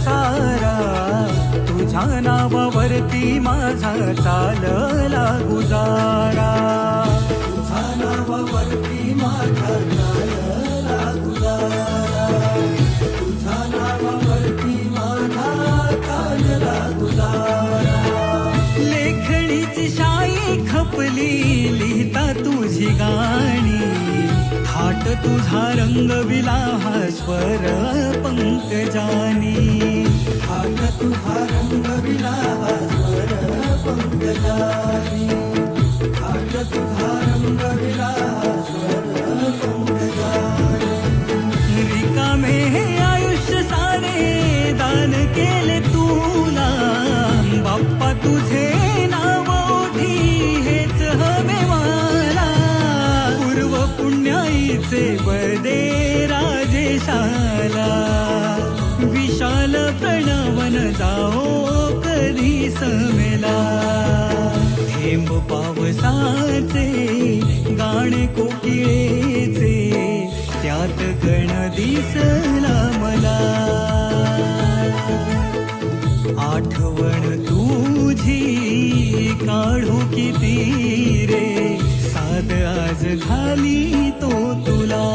सारा, तुझ्या नावावरती माझा चालला गुजारा. तुझ्या नावावरती माझा चालला गुजारा, तुझ्या नावावरती माझा चालला गुजारा. लेखणीची शाई खपली लिहिता तुझी गाणी, थाट तुझा रंगविला हा स्वर पंकजानी. थाट तुझा रंगविला हा स्वर पंकजानी, थाट तुझा रंगविला हा स्वर पंकजानी. रिकामे हे आयुष्य सारे दान केले तुला, बाप्पा तुझे नाव ओठी हेच हवे मला. पूर्व पुण्याईचे बदे राजेशाला, विशाल प्रणवन जाओ कधी समेला. थेंब पावसाचे गाणे कोकिळेचे, त्यात कण दिसला मला. आठवण तुझी काढू किती रे, साध आज घाली तो तुला.